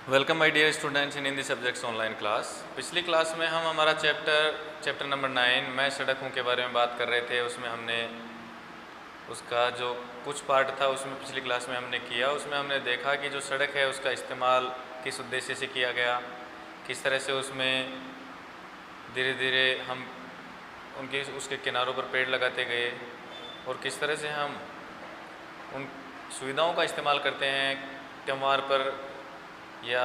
Welcome my dear students in Hindi subjects online class. पिछली class में हम हमारा चैप्टर नंबर 9 मैं सड़क हूँ के बारे में बात कर रहे थे। उसमें हमने उसका जो कुछ पार्ट था उसमें पिछली क्लास में हमने किया। उसमें हमने देखा कि जो सड़क है उसका इस्तेमाल किस उद्देश्य से किया गया, किस तरह से उसमें धीरे धीरे हम उसके किनारों पर पेड़ लगाते गए और किस तरह से हम उन सुविधाओं का इस्तेमाल करते हैं त्यौहार पर या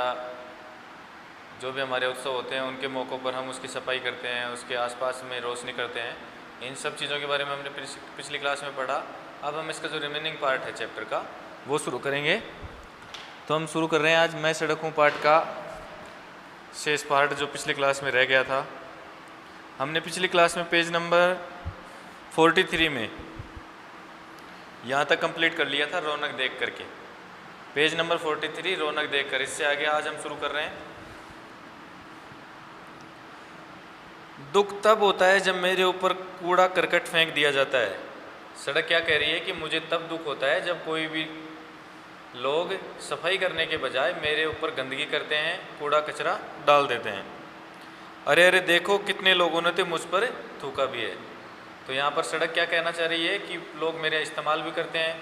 जो भी हमारे उत्सव होते हैं उनके मौक़ों पर हम उसकी सफाई करते हैं, उसके आसपास में रोशनी करते हैं। इन सब चीज़ों के बारे में हमने पिछली क्लास में पढ़ा। अब हम इसका जो रिमेनिंग पार्ट है चैप्टर का वो शुरू करेंगे। तो हम शुरू कर रहे हैं आज मैं सड़क हूँ पार्ट का शेष पार्ट जो पिछली क्लास में रह गया था। हमने पिछली क्लास में पेज नंबर 43 में यहाँ तक कंप्लीट कर लिया था रौनक देख करके। पेज नंबर 43 रौनक देखकर। इससे आगे आज हम शुरू कर रहे हैं। दुख तब होता है जब मेरे ऊपर कूड़ा करकट फेंक दिया जाता है। सड़क क्या कह रही है कि मुझे तब दुख होता है जब कोई भी लोग सफाई करने के बजाय मेरे ऊपर गंदगी करते हैं, कूड़ा कचरा डाल देते हैं। अरे अरे देखो कितने लोगों ने तो मुझ पर थूका भी है। तो यहाँ पर सड़क क्या कहना चाह रही है कि लोग मेरे इस्तेमाल भी करते हैं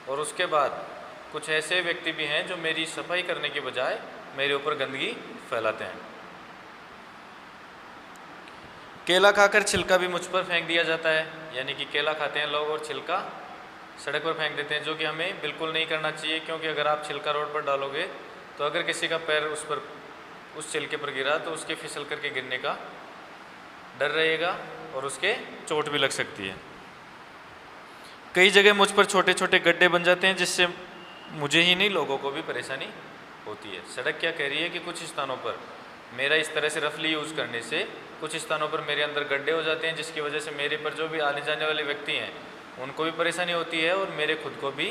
और उसके बाद कुछ ऐसे व्यक्ति भी हैं जो मेरी सफाई करने के बजाय मेरे ऊपर गंदगी फैलाते हैं। केला खाकर छिलका भी मुझ पर फेंक दिया जाता है, यानी कि केला खाते हैं लोग और छिलका सड़क पर फेंक देते हैं, जो कि हमें बिल्कुल नहीं करना चाहिए। क्योंकि अगर आप छिलका रोड पर डालोगे तो अगर किसी का पैर उस छिलके पर गिरा तो उसके फिसल करके गिरने का डर रहेगा और उसके चोट भी लग सकती है। कई जगह मुझ पर छोटे छोटे गड्ढे बन जाते हैं जिससे मुझे ही नहीं लोगों को भी परेशानी होती है। सड़क क्या कह रही है कि कुछ स्थानों पर मेरा इस तरह से रफली यूज़ करने से कुछ स्थानों पर मेरे अंदर गड्ढे हो जाते हैं, जिसकी वजह से मेरे पर जो भी आने जाने वाले व्यक्ति हैं उनको भी परेशानी होती है और मेरे खुद को भी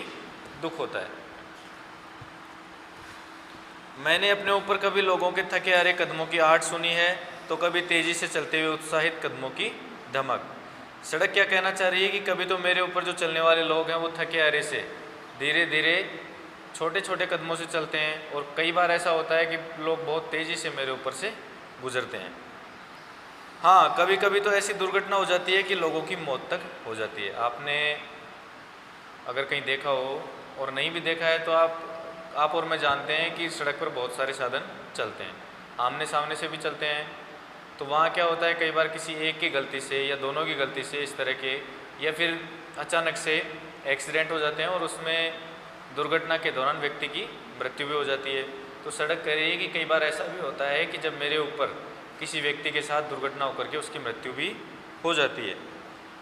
दुख होता है। मैंने अपने ऊपर कभी लोगों के थके हारे कदमों की आहट सुनी है तो कभी तेज़ी से चलते हुए उत्साहित कदमों की धमक। सड़क क्या कहना चाह रही है कि कभी तो मेरे ऊपर जो चलने वाले लोग हैं वो थके हारे से धीरे धीरे छोटे छोटे कदमों से चलते हैं और कई बार ऐसा होता है कि लोग बहुत तेज़ी से मेरे ऊपर से गुजरते हैं। हाँ, कभी कभी तो ऐसी दुर्घटना हो जाती है कि लोगों की मौत तक हो जाती है। आपने अगर कहीं देखा हो और नहीं भी देखा है तो आप और मैं जानते हैं कि सड़क पर बहुत सारे साधन चलते हैं, आमने सामने से भी चलते हैं। तो वहाँ क्या होता है, कई बार किसी एक की गलती से या दोनों की गलती से इस तरह के या फिर अचानक से एक्सीडेंट हो जाते हैं और उसमें दुर्घटना के दौरान व्यक्ति की मृत्यु भी हो जाती है। तो सड़क कह रही है कि कई बार ऐसा भी होता है कि जब मेरे ऊपर किसी व्यक्ति के साथ दुर्घटना होकर के उसकी मृत्यु भी हो जाती है।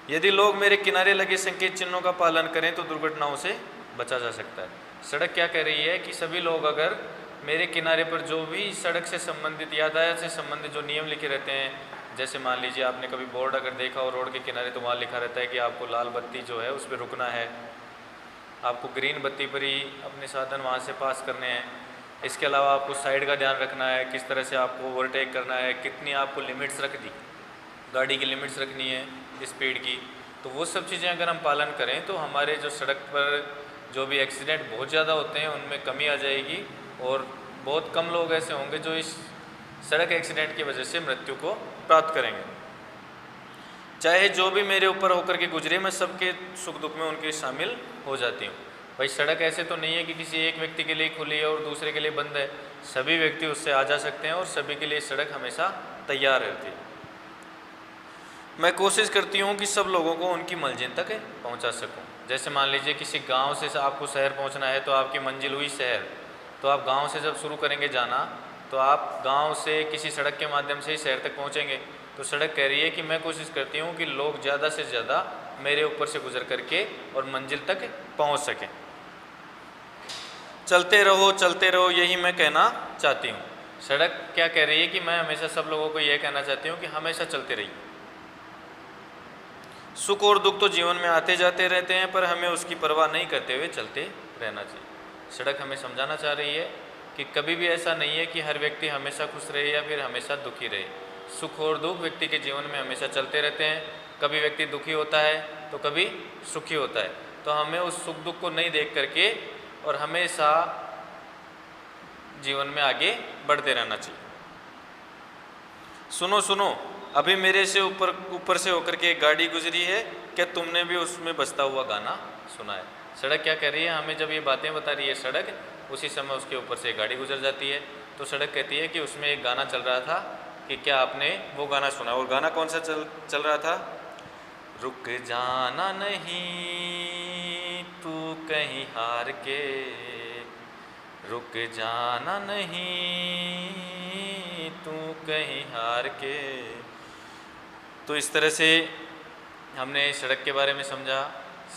यदि लोग मेरे किनारे लगे संकेत चिन्हों का पालन करें तो दुर्घटनाओं से बचा जा सकता है। सड़क क्या कह रही है कि सभी लोग अगर मेरे किनारे पर जो भी सड़क से संबंधित यातायात से संबंधित जो नियम लिखे रहते हैं, जैसे मान लीजिए आपने कभी बोर्ड अगर देखा हो रोड के किनारे तो वहाँ लिखा रहता है कि आपको लाल बत्ती जो है उस पर रुकना है, आपको ग्रीन बत्ती पर ही अपने साधन वहाँ से पास करने हैं। इसके अलावा आपको साइड का ध्यान रखना है, किस तरह से आपको ओवरटेक करना है, कितनी आपको लिमिट्स रख दी, गाड़ी की लिमिट्स रखनी है स्पीड की। तो वो सब चीज़ें अगर हम पालन करें तो हमारे जो सड़क पर जो भी एक्सीडेंट बहुत ज़्यादा होते हैं उनमें कमी आ जाएगी और बहुत कम लोग ऐसे होंगे जो इस सड़क एक्सीडेंट की वजह से मृत्यु को प्राप्त करेंगे। चाहे जो भी मेरे ऊपर होकर के गुजरे, मैं सबके सुख दुख में उनके शामिल हो जाती हूँ। भाई सड़क ऐसे तो नहीं है कि किसी एक व्यक्ति के लिए खुली है और दूसरे के लिए बंद है, सभी व्यक्ति उससे आ जा सकते हैं और सभी के लिए सड़क हमेशा तैयार रहती है। मैं कोशिश करती हूँ कि सब लोगों को उनकी मंजिल तक पहुँचा सकूँ। जैसे मान लीजिए किसी गांव से आपको शहर पहुँचना है तो आपकी मंजिल हुई शहर, तो आप गांव से जब शुरू करेंगे जाना तो आप गांव से किसी सड़क के माध्यम से ही शहर तक पहुँचेंगे। तो सड़क कह रही है कि मैं कोशिश करती हूँ कि लोग ज़्यादा से ज़्यादा मेरे ऊपर से गुजर करके और मंजिल तक पहुँच सकें। चलते रहो यही मैं कहना चाहती हूँ। सड़क क्या कह रही है कि मैं हमेशा सब लोगों को यह कहना चाहती हूँ कि हमेशा चलते रहिए। सुख और दुख तो जीवन में आते जाते रहते हैं पर हमें उसकी परवाह नहीं करते हुए चलते रहना चाहिए। सड़क हमें समझाना चाह रही है कि कभी भी ऐसा नहीं है कि हर व्यक्ति हमेशा खुश रहे या फिर हमेशा दुखी रहे। सुख और दुख व्यक्ति के जीवन में हमेशा चलते रहते हैं। कभी व्यक्ति दुखी होता है तो कभी सुखी होता है। तो हमें उस सुख दुख को नहीं देख करके और हमेशा जीवन में आगे बढ़ते रहना चाहिए। सुनो सुनो, अभी मेरे से ऊपर से होकर के एक गाड़ी गुजरी है, क्या तुमने भी उसमें बजता हुआ गाना सुना है? सड़क क्या कह रही है हमें, जब ये बातें बता रही है सड़क, उसी समय उसके ऊपर से एक गाड़ी गुजर जाती है। तो सड़क कहती है कि उसमें एक गाना चल रहा था कि क्या आपने वो गाना सुना? और गाना कौन सा चल रहा था? रुक जाना नहीं तू कहीं हार के, रुक जाना नहीं तू कहीं हार के। तो इस तरह से हमने सड़क के बारे में समझा,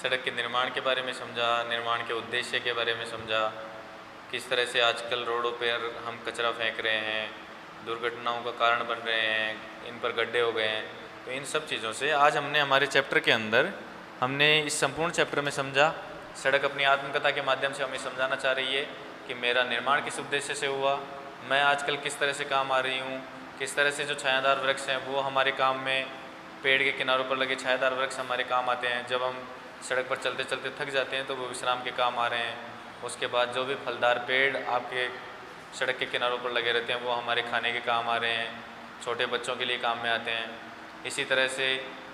सड़क के निर्माण के बारे में समझा, निर्माण के उद्देश्य के बारे में समझा, किस तरह से आजकल रोडों पर हम कचरा फेंक रहे हैं, दुर्घटनाओं का कारण बन रहे हैं, इन पर गड्ढे हो गए हैं। तो इन सब चीज़ों से आज हमने हमारे चैप्टर के अंदर हमने इस संपूर्ण चैप्टर में समझा। सड़क अपनी आत्मकथा के माध्यम से हमें समझाना चाह रही है कि मेरा निर्माण किस उद्देश्य से हुआ, मैं आजकल किस तरह से काम आ रही हूँ, किस तरह से जो छायादार वृक्ष हैं वो हमारे काम में, पेड़ के किनारों पर लगे छायादार वृक्ष हमारे काम आते हैं। जब हम सड़क पर चलते चलते थक जाते हैं तो वो विश्राम के काम आ रहे हैं। उसके बाद जो भी फलदार पेड़ आपके सड़क के किनारों पर लगे रहते हैं वो हमारे खाने के काम आ रहे हैं, छोटे बच्चों के लिए काम में आते हैं। इसी तरह से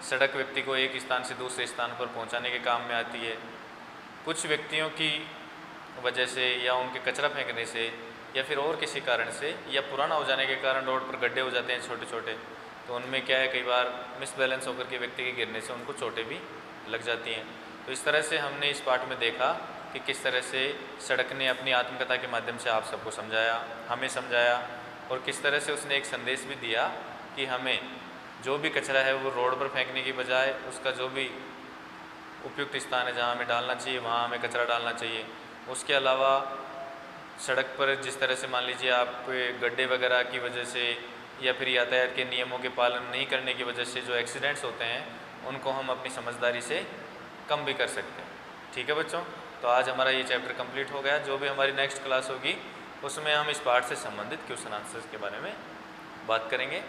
सड़क व्यक्ति को एक स्थान से दूसरे स्थान पर पहुंचाने के काम में आती है। कुछ व्यक्तियों की वजह से या उनके कचरा फेंकने से या फिर और किसी कारण से या पुराना हो जाने के कारण रोड पर गड्ढे हो जाते हैं छोटे छोटे, तो उनमें क्या है, कई बार मिसबैलेंस होकर के व्यक्ति के गिरने से उनको चोटें भी लग जाती हैं। तो इस तरह से हमने इस पाठ में देखा कि किस तरह से सड़क ने अपनी आत्मकथा के माध्यम से आप सबको समझाया, हमें समझाया, और किस तरह से उसने एक संदेश भी दिया कि हमें जो भी कचरा है वो रोड पर फेंकने की बजाय उसका जो भी उपयुक्त स्थान है जहाँ हमें डालना चाहिए वहाँ हमें कचरा डालना चाहिए। उसके अलावा सड़क पर जिस तरह से मान लीजिए आप गड्ढे वगैरह की वजह से या फिर यातायात के नियमों के पालन नहीं करने की वजह से जो एक्सीडेंट्स होते हैं उनको हम अपनी समझदारी से कम भी कर सकते हैं। ठीक है बच्चों, तो आज हमारा ये चैप्टर कंप्लीट हो गया। जो भी हमारी नेक्स्ट क्लास होगी उसमें हम इस पार्ट से संबंधित क्वेश्चन आंसर्स के बारे में बात करेंगे।